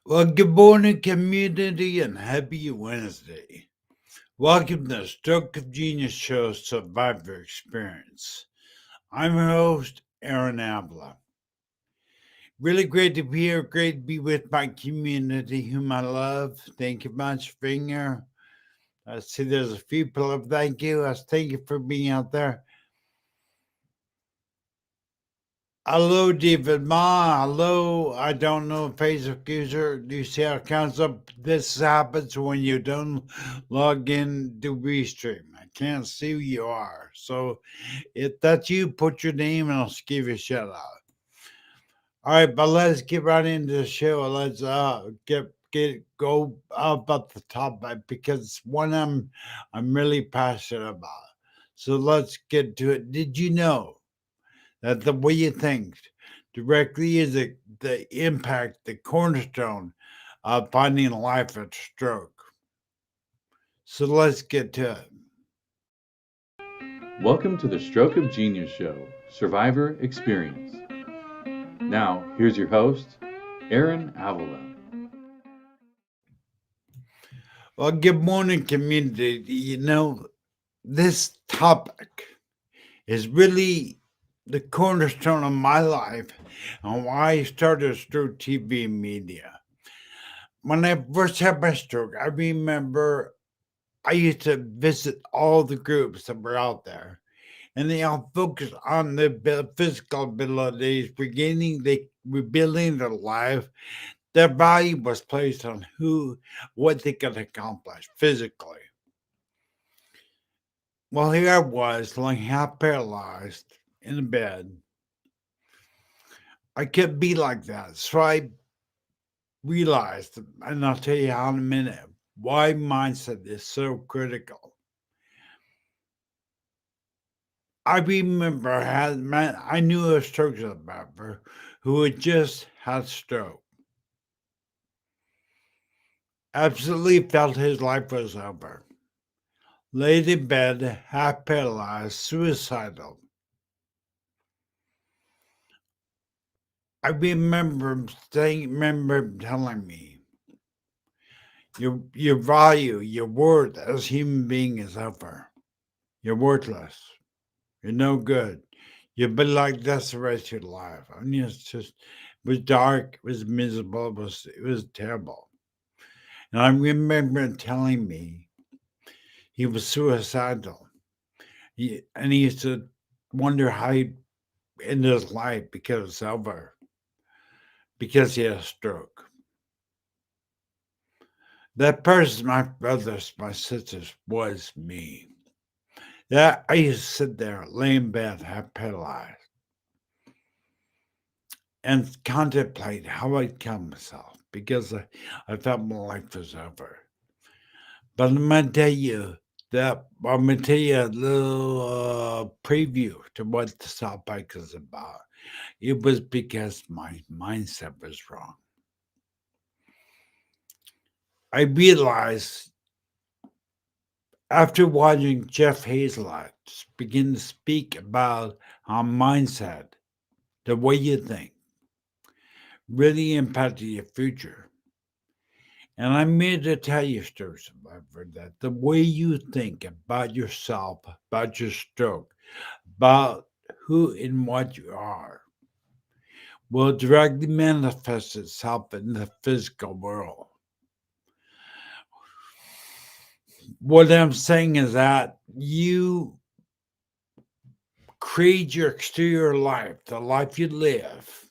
Well, good morning, community, and happy Wednesday. Welcome to the Stroke of Genius Show Survivor Experience. I'm your host, Aaron Avila. Really great to be here. Great to be with my community, whom I love. Thank you much for being here. I see there's a few people. Thank you. Thank you for being out there. Hello, David Ma. Hello. I don't know Facebook user. Do you see how it comes up? This happens when you don't log in to Restream. I can't see who you are. So if that's you, put your name and I'll give you a shout out. All right, but let's get right into the show. Let's go about the topic because it's one I'm really passionate about. So let's get to it. Did you know that the way you think directly is the impact, the cornerstone of finding life at stroke? So let's get to it. Welcome to the Stroke of Genius Show Survivor Experience. Now, here's your host, Aaron Avila. Well, good morning, community. This topic is really the cornerstone of my life and why I started Stroke TV Media. When I first had my stroke, I remember I used to visit all the groups that were out there, and they all focused on the physical abilities, rebuilding their life. Their value was placed on what they could accomplish physically. Well, here I was, lying half paralyzed in a bed. I couldn't be like that, so I realized, and I'll tell you how in a minute, why mindset is so critical. I remember I knew a stroke survivor who had just had stroke. Absolutely felt his life was over. Laid in bed, half paralyzed, suicidal. I remember him telling me, your value, your worth as a human being is over. You're worthless. You're no good. You'll be like this the rest of your life. I mean, it was dark, it was miserable, it was terrible. And I remember him telling me he was suicidal. And he used to wonder how he ended his life because it's over, because he had a stroke. That person, my brothers, my sisters, was me. Yeah, I used to sit there, lay in bed, half paralyzed, and contemplate how I'd kill myself because I felt my life was over. But I'm going to tell you a little preview to what the topic is about. It was because my mindset was wrong. I realized after watching Jeff Hazlett begin to speak about how mindset, the way you think, really impacted your future. And I'm here to tell you, Stir Survivor, that the way you think about yourself, about your stroke, about who and what you are, will directly manifest itself in the physical world. What I'm saying is that you create your exterior life, the life you live,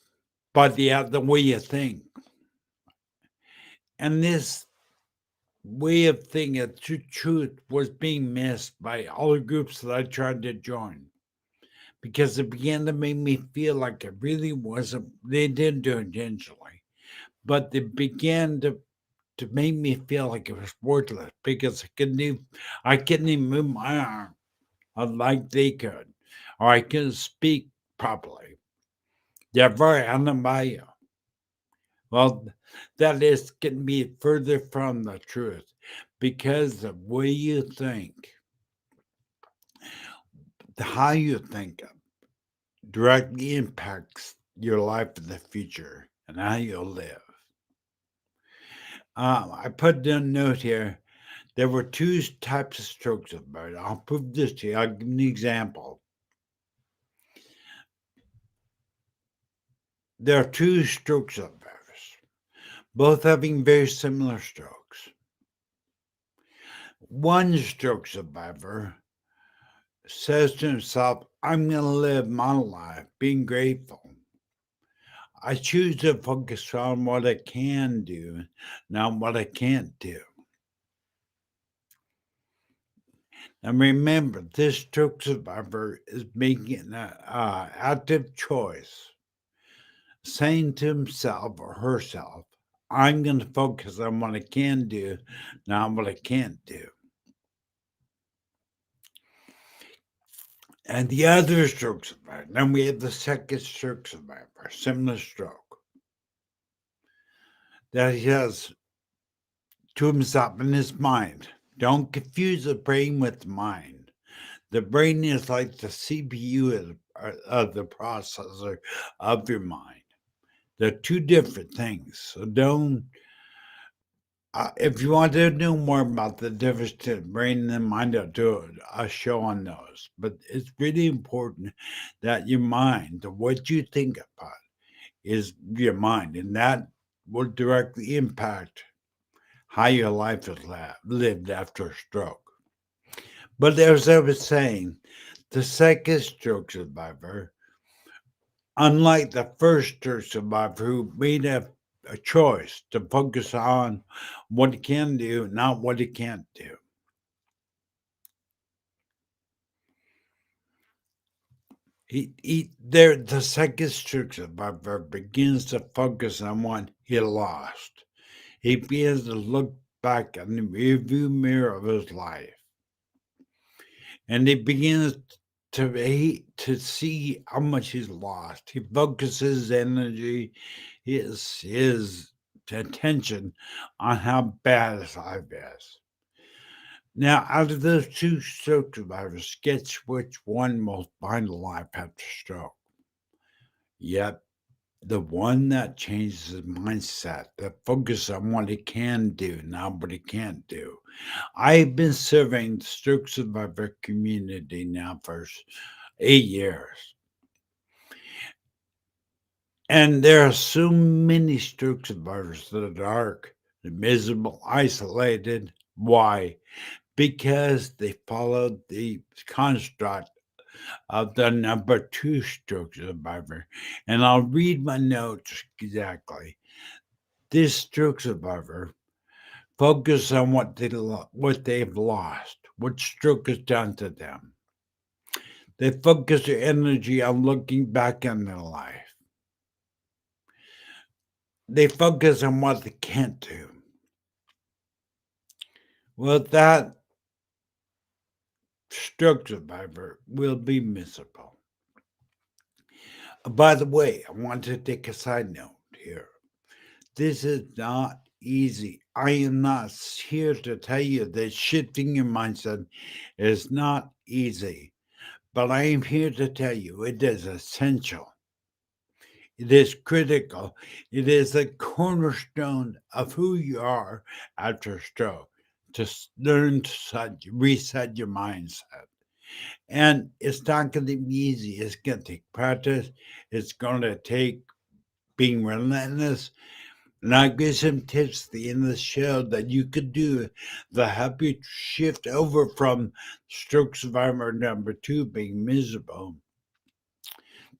by the way you think. And this way of thinking, the truth, was being missed by all the groups that I tried to join because it began to make me feel like it really wasn't, they didn't do it intentionally, but they began to make me feel like it was worthless because I couldn't even move my arm like they could, or I couldn't speak properly. They're very animated. Well, that is getting me further from the truth because the way you think, how you think directly impacts your life in the future and how you'll live. I put a note here. There were two types of stroke survivors. I'll prove this to you. I'll give you an example. There are two stroke survivors, both having very similar strokes. One stroke survivor says to himself, I'm going to live my life being grateful. I choose to focus on what I can do, not what I can't do. And remember, this stroke survivor is making an active choice, saying to himself or herself, I'm going to focus on what I can do, not what I can't do. And the other stroke survivor, then we have the second stroke survivor, similar stroke, that he has to himself in his mind. Don't confuse the brain with the mind. The brain is like the CPU of the processor of your mind. They're two different things. So don't, if you want to know more about the difference between the brain and the mind, I'll do a show on those. But it's really important that your mind, what you think about, is your mind, and that will directly impact how your life is lived after a stroke. But as I was saying, the second stroke survivor, unlike the first stroke survivor who made a choice to focus on what he can do, not what he can't do. The second stroke survivor begins to focus on what he lost. He begins to look back in the rearview mirror of his life. And he begins to see how much he's lost. He focuses his energy, his attention on how bad his life is. Now, out of those two stroke survivors, sketch which one will find life after stroke. Yep, the one that changes his mindset, that focuses on what he can do, not what he can't do. I've been serving the stroke survivor community now for 8 years. And there are so many stroke survivors that are dark, miserable, isolated. Why? Because they followed the construct of the number two stroke survivor. And I'll read my notes exactly. This stroke survivor focus on what they've lost, what stroke has done to them. They focus their energy on looking back on their life. They focus on what they can't do. Well, that stroke survivor will be miserable. By the way, I want to take a side note here. This is not easy. I am not here to tell you that shifting your mindset is not easy, but I am here to tell you it is essential. It is critical. It is the cornerstone of who you are after a stroke. To learn to reset your mindset. And it's not going to be easy. It's going to take practice. It's going to take being relentless. And I'll give some tips at the end of the show that you could do to help you shift over from stroke survivor number two, being miserable,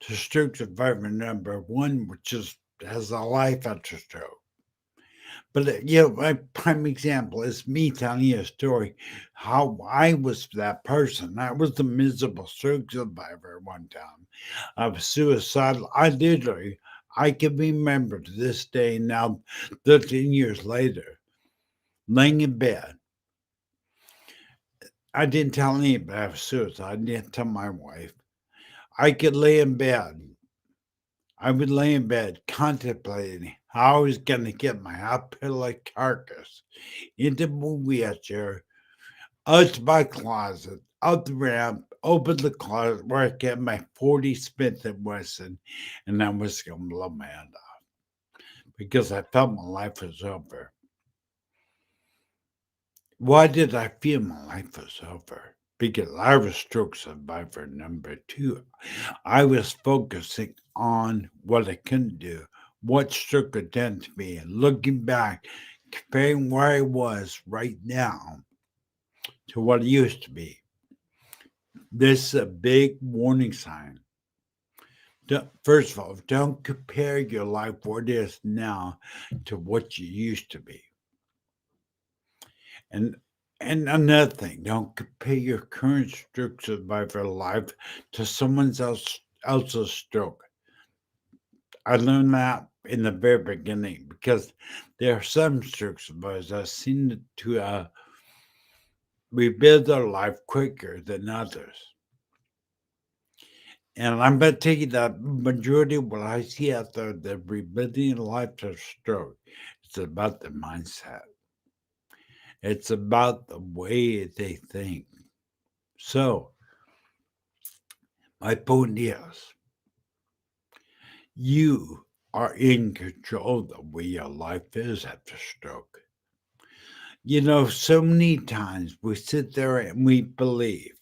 to stroke survivor number one, which has a life after stroke. But my prime example is me telling you a story how I was that person. I was the miserable stroke survivor one time. I was suicidal. I can remember to this day now, 13 years later, laying in bed. I didn't tell anybody I was suicidal. I didn't tell my wife. I could lay in bed. I would lay in bed contemplating how I was going to get my hot-like carcass into my wheelchair, out to my closet, out the ramp, open the closet where I kept my 40 Smith & Wesson, and I was going to blow my hand off because I felt my life was over. Why did I feel my life was over? Because I was stroke survivor number two. I was focusing on what I couldn't do, what stroke had done to me, and looking back, comparing where I was right now to what I used to be. This is a big warning sign. First of all, don't compare your life, what it is now, to what you used to be. And and another thing, don't compare your current stroke survivor life to else's stroke. I learned that in the very beginning because there are some stroke survivors that seem to rebuild their life quicker than others. And I'm going to tell you that majority of what I see out there, the rebuilding life to stroke, it's about the mindset. It's about the way they think. So, my point is, you are in control of the way your life is after stroke. You know, so many times we sit there and we believe,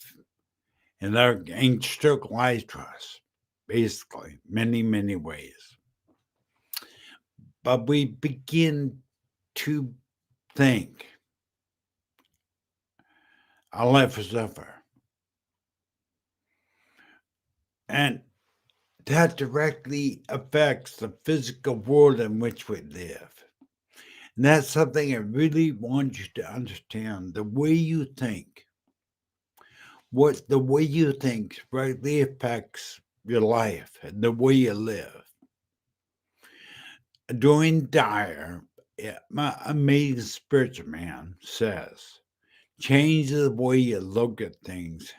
and our and stroke lies to us, basically, many ways. But we begin to think our life is over. And that directly affects the physical world in which we live. And that's something I really want you to understand. The way you think, what the way you think greatly affects your life and the way you live. Duane Dyer, my amazing spiritual man, says, change the way you look at things,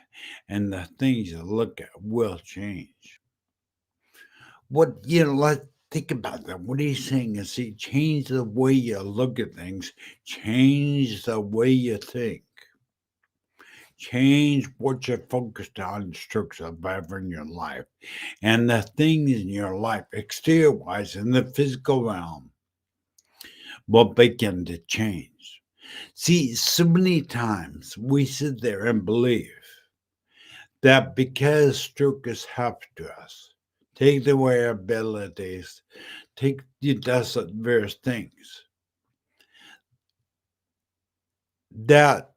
and the things you look at will change. Let's think about that. What he's saying is, he change the way you look at things, change the way you think. Change what you're focused on, stroke survivor in your life, and the things in your life, exterior wise, in the physical realm, will begin to change. See, so many times we sit there and believe that because stroke has happened to us, take away our abilities, take it does various things, that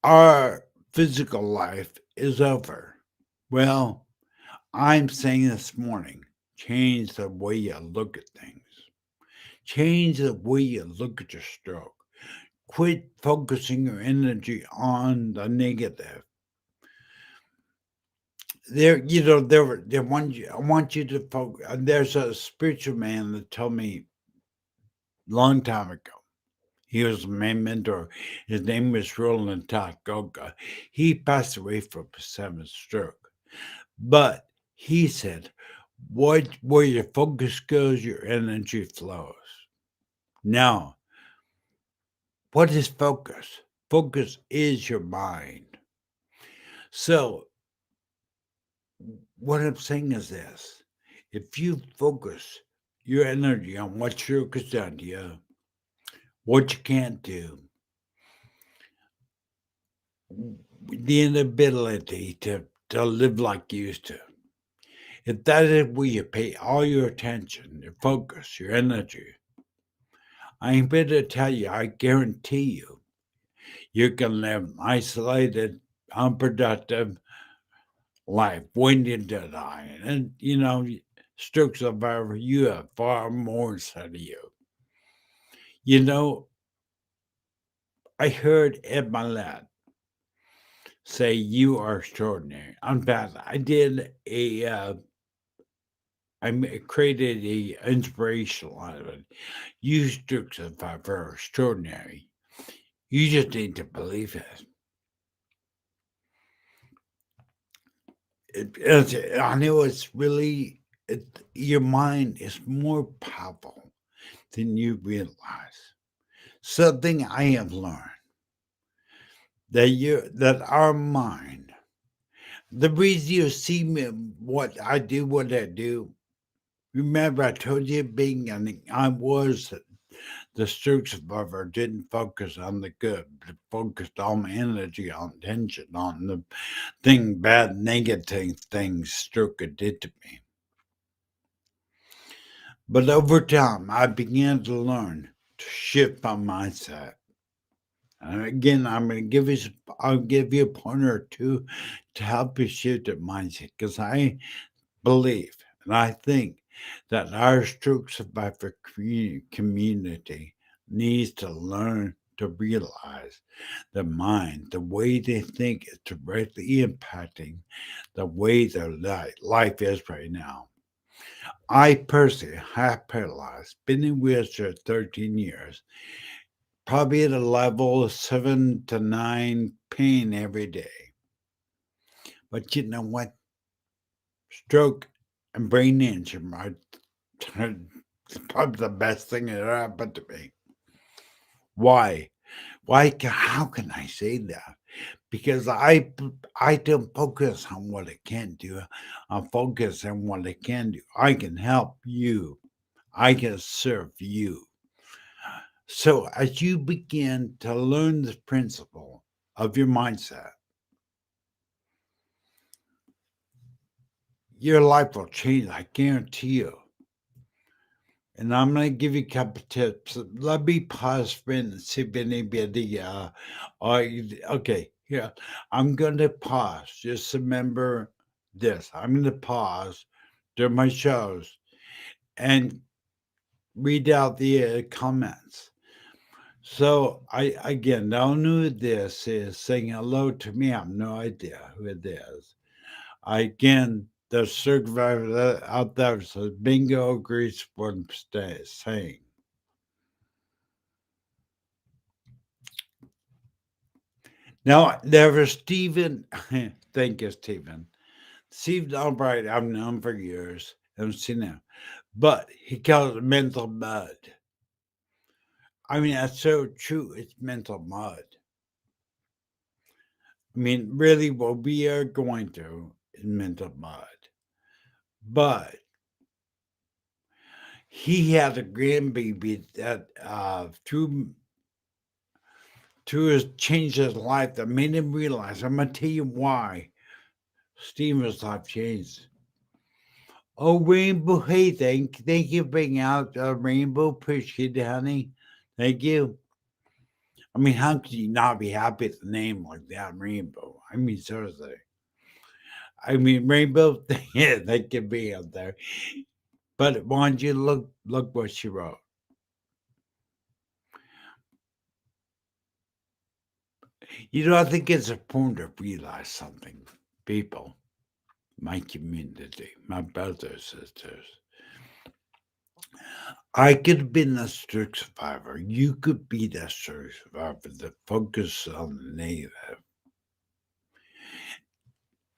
our physical life is over. Well, I'm saying this morning, change the way you look at things. Change the way you look at your stroke. Quit focusing your energy on the negative. I want you to focus. There's a spiritual man that told me a long time ago. He was my mentor. His name was Roland Takaoka. He passed away from a seventh stroke. But he said, where your focus goes, your energy flows. Now, what is focus? Focus is your mind. So, what I'm saying is this: if you focus your energy on what stroke has done to you, what you can't do, the inability to live like you used to, if that is where you pay all your attention, your focus, your energy, I'm here to tell you, I guarantee you can live an isolated, unproductive life waiting to die. And, stroke survivor, you have far more inside of you. You know, I heard Ed Milet say, you are extraordinary. In fact, created a inspirational out of it. You stroke survivor are extraordinary. You just need to believe it. I know it's really, your mind is more powerful than you realize. Something I have learned that our mind, the reason you see me, what I do, remember I told you I was The stroke survivor didn't focus on the good, but focused on energy, on tension, on the bad, negative things stroke did to me. But over time, I began to learn to shift my mindset. And again, I'll give you a pointer or two to help you shift your mindset because I believe and I think that our stroke survivor community needs to learn to realize the mind, the way they think is directly impacting the way their life is right now. I personally have paralyzed, been in wheelchair 13 years, probably at a level of 7 to 9 pain every day. But you know what? Stroke and brain injury are probably the best thing that happened to me. Why? How can I say that? Because I don't focus on what I can't do. I focus on what I can do. I can help you. I can serve you. So as you begin to learn the principle of your mindset, your life will change. I guarantee you. And I'm going to give you a couple tips. Let me pause for a minute and see if anybody, okay, here. I'm going to pause. Just remember this. I'm going to pause during my shows and read out the comments. So I don't know who this is saying hello to me. I have no idea who it is. Again, the survivor out there says bingo agrees with what I'm saying. Now there was Stephen. Thank you, Stephen. Steve Albright, I've known for years. Haven't seen him, but he calls it mental mud. I mean, that's so true. It's mental mud. I mean, really, what we are going through is mental mud. But he had a grandbaby that through his changed his life that made him realize. I'm gonna tell you why Steven's life changed. Oh, Rainbow, hey, thank you for bringing out Rainbow. Appreciate it, honey. Thank you. I mean, how could you not be happy at the name like that, Rainbow? I mean, seriously. I mean, Rainbow, yeah, they could be out there. But why don't you look what she wrote? You know, I think it's important to realize something, people, my community, my brothers, sisters. I could have been a stroke survivor. You could be that stroke survivor that focus on the negative.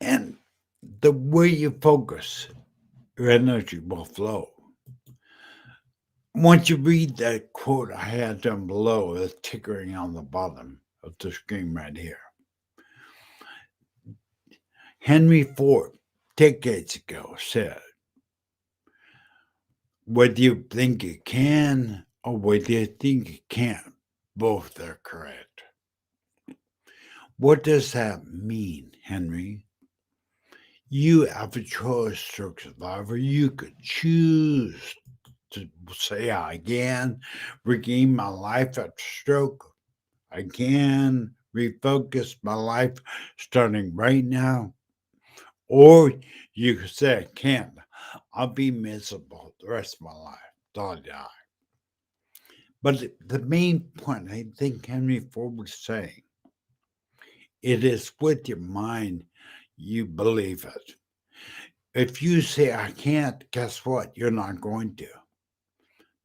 And the way you focus, your energy will flow. Once you read that quote I had down below, the tickering on the bottom of the screen right here. Henry Ford, decades ago, said, whether you think you can or whether you think you can't, both are correct. What does that mean, Henry? You have a choice, stroke survivor. You could choose to say, I can regain my life after stroke. I can refocus my life starting right now. Or you could say, I can't. I'll be miserable the rest of my life till I die. But the main point I think Henry Ford was saying, it is with your mind you believe it. If you say, I can't, guess what? You're not going to.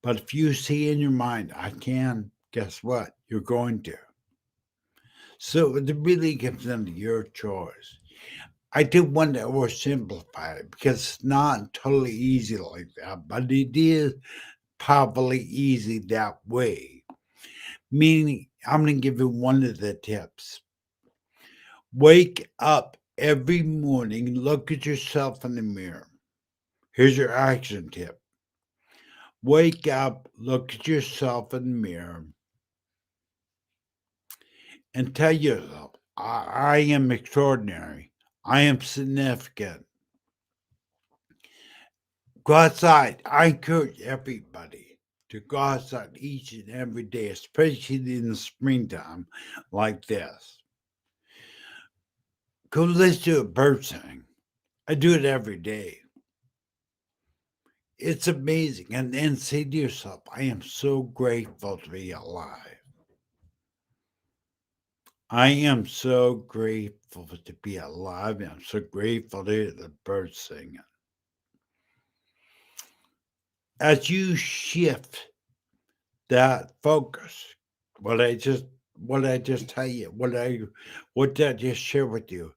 But if you see in your mind, I can, guess what? You're going to. So it really comes down to your choice. I do want to oversimplify it because it's not totally easy like that, but it is probably easy that way. Meaning, I'm going to give you one of the tips. Wake up every morning, look at yourself in the mirror. Here's your action tip. Wake up, look at yourself in the mirror, and tell yourself, I am extraordinary. I am significant. Go outside. I encourage everybody to go outside each and every day, especially in the springtime like this. Go listen to a bird sing. I do it every day. It's amazing. And then say to yourself, I am so grateful to be alive. I am so grateful to be alive. I'm so grateful to hear the birds singing. As you shift that focus, what I just tell you, what did I just share with you?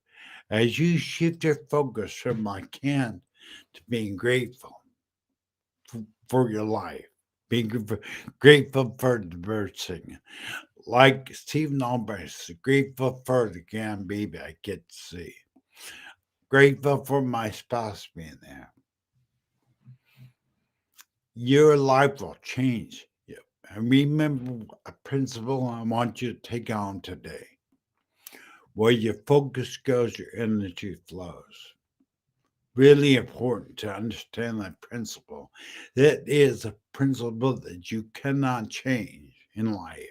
As you shift your focus from I can to being grateful for your life, being grateful for the birds singing, like Stephen Albright, grateful for the grandbaby I get to see, grateful for my spouse being there. Your life will change. And remember a principle I want you to take on today. Where your focus goes, your energy flows. Really important to understand that principle. That is a principle that you cannot change in life.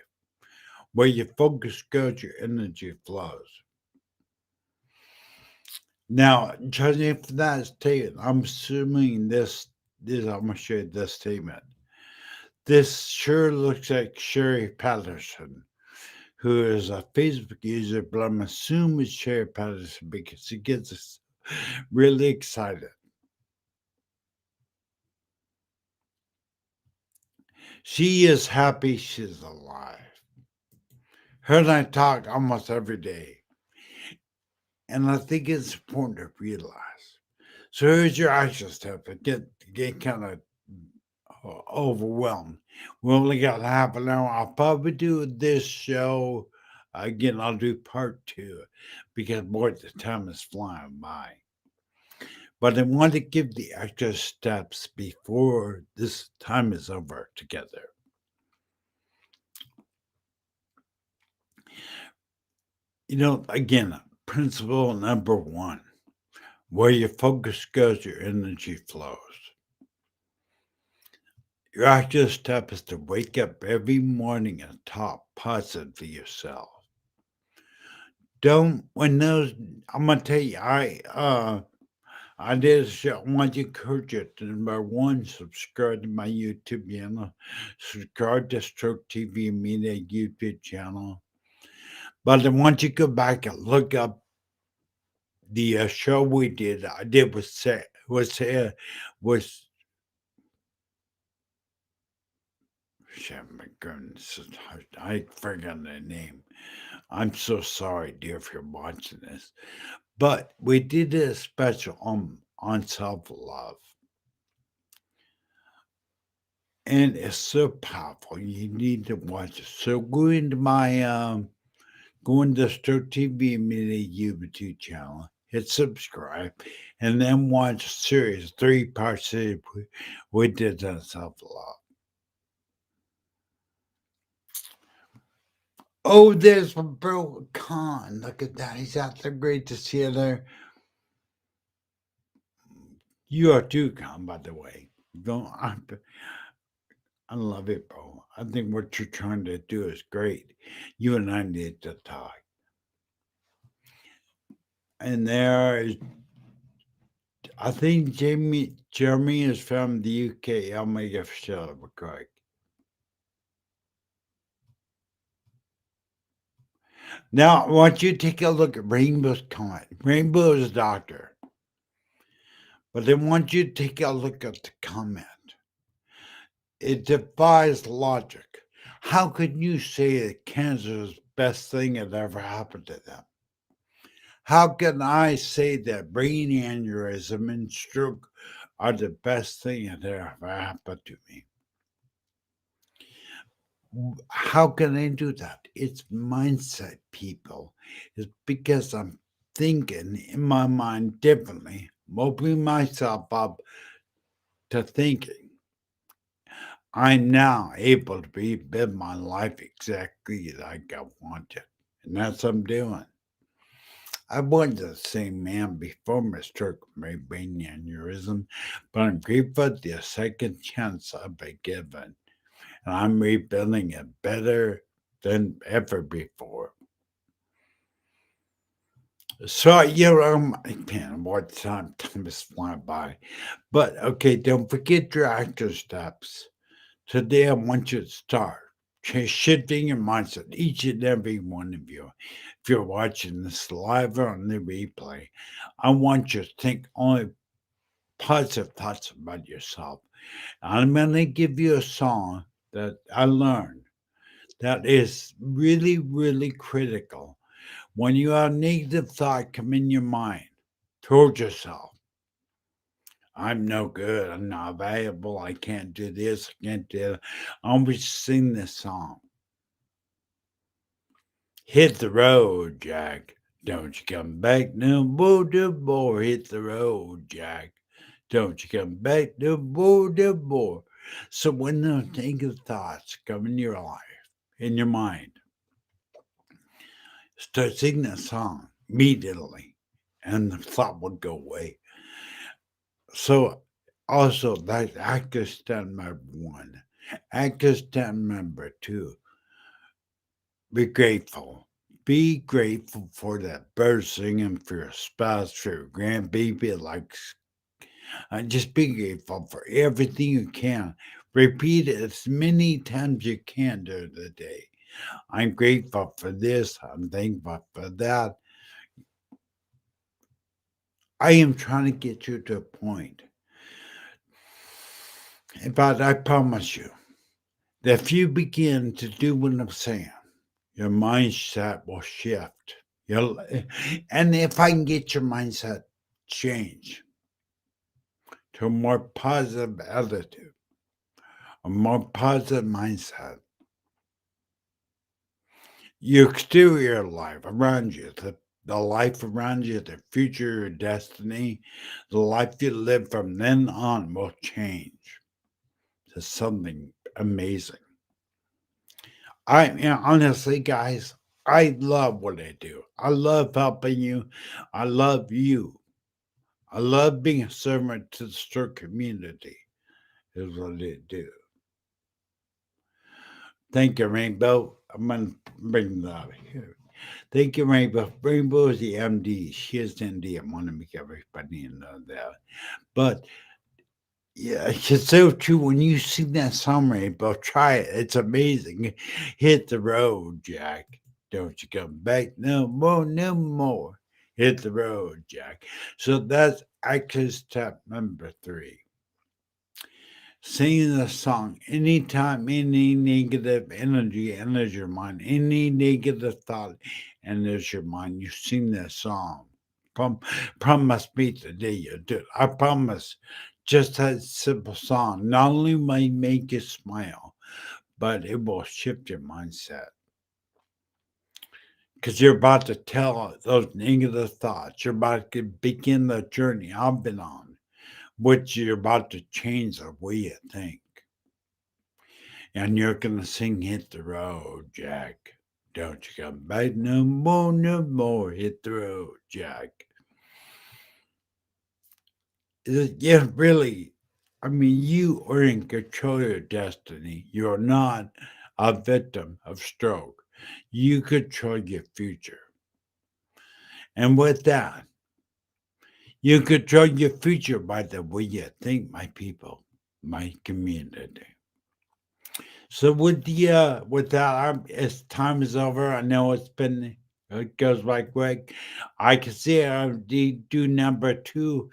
Where your focus goes, your energy flows. Now, judging from that statement, I'm assuming this I'm gonna share this statement. This sure looks like Sherry Patterson, who is a Facebook user, but I'm assuming it's Sherry Patterson because she gets us really excited. She is happy she's alive. Her and I talk almost every day, and I think it's important to realize. So here's your action step. Get kind of overwhelmed. We only got half an hour. I'll probably do this show again. I'll do part two because boy, the time is flying by. But I want to give the extra steps before this time is over together. Again, principle number one, where your focus goes, your energy flows. Your actual step is to wake up every morning and talk positive to yourself. Don't when those I'm gonna tell you, I did a show. I want to encourage you to number one, subscribe to my YouTube channel, subscribe to Stroke TV Media YouTube channel. But I want you to go back and look up the show we did. I did was shit, my goodness, I forgot the name. I'm so sorry, dear, if you're watching this. But we did a special on self love. And it's so powerful. You need to watch it. So go into Stroke TV Media YouTube channel, hit subscribe, and then watch a series, 3-part series we did on self love. Oh, there's Bro Khan. Look at that. He's out there. Great to see you there. You are too, Khan, by the way. Don't I love it, bro. I think what you're trying to do is great. You and I need to talk. And there is, I think Jeremy is from the UK. I'll make it sure we're correct. Now, I want you to take a look at Rainbow's comment. Rainbow is a doctor. But I want you to take a look at the comment. It defies logic. How could you say that cancer is the best thing that ever happened to them? How can I say that brain aneurysm and stroke are the best thing that ever happened to me? How can I do that? It's mindset, people. It's because I'm thinking in my mind differently, I'm opening myself up to thinking. I'm now able to live my life exactly like I wanted. And that's what I'm doing. I wasn't the same man before my stroke of brain aneurysm, but I'm grateful for the second chance I've been given. And I'm rebuilding it better than ever before. So, man, what time is flying by. But okay, don't forget your actor steps. Today, I want you to start shifting your mindset, each and every one of you. If you're watching this live or on the replay, I want you to think only positive thoughts about yourself. I'm going to give you a song that I learned that is really, really critical. When you have negative thought come in your mind towards yourself, I'm no good, I'm not valuable, I can't do this, I can't do that. I always sing this song. Hit the road, Jack. Don't you come back no more. Hit the road, Jack. Don't you come back no more. So when those negative thoughts come in your life, in your mind, start singing that song immediately, and the thought will go away. So also that's active step number one. Active step number two. Be grateful. Be grateful for that bird singing, for your spouse, for your grandbaby. Just be grateful for everything you can. Repeat it as many times you can during the day. I'm grateful for this. I'm thankful for that. I am trying to get you to a point. But I promise you that if you begin to do what I'm saying, your mindset will shift. You'll, and if I can get your mindset change to a more positive attitude, a more positive mindset, your exterior life around you, the life around you, the future, your destiny, the life you live from then on will change to something amazing. Honestly, guys, I love what I do. I love helping you. I love you. I love being a servant to the stroke community, is what I do. Thank you, Rainbow. I'm going to bring that out of here. Thank you, Rainbow. Rainbow is the MD. She is the MD. I want to make everybody know that. But yeah, it's so true. When you sing that song, Rainbow, try it. It's amazing. Hit the road, Jack. Don't you come back no more, no more. Hit the road, Jack. So that's action step number three. Sing the song anytime any negative energy enters your mind, any negative thought enters your mind, you sing that song. Promise me today you do it. I promise. Just that simple song not only may make you smile, but it will shift your mindset. Because you're about to tell those negative thoughts. You're about to begin the journey I've been on, which you're about to change the way you think. And you're gonna sing Hit the Road, Jack. Don't you come back no more, no more. Hit the road, Jack. Yeah, really. I mean, you are in control of your destiny. You're not a victim of stroke. You control your future. And with that, you control your future by the way you think, my people, my community. So with that, as time is over, I know it goes by quick. I can see I do number two.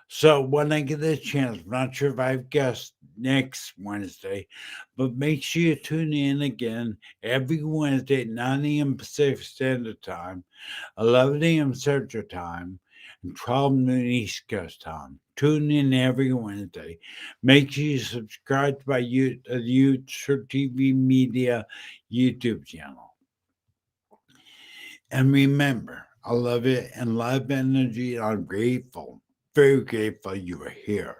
So when I get a chance, I'm not sure if I have guests next Wednesday, but make sure you tune in again every Wednesday at 9 a.m. Pacific Standard Time, 11 a.m. Central Time, and 12 noon East Coast Time. Tune in every Wednesday. Make sure you subscribe to my YouTube TV Media YouTube channel. And remember, I love it and love energy. I'm grateful, very grateful you are here.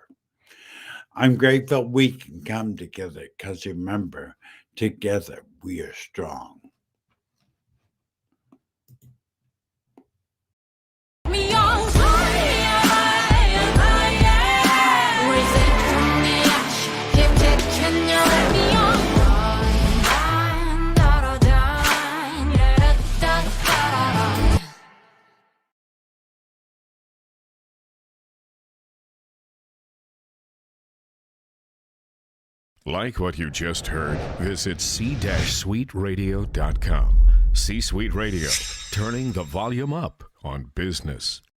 I'm grateful we can come together because remember, together we are strong. Like what you just heard? Visit c-suiteradio.com. C-Suite Radio, turning the volume up on business.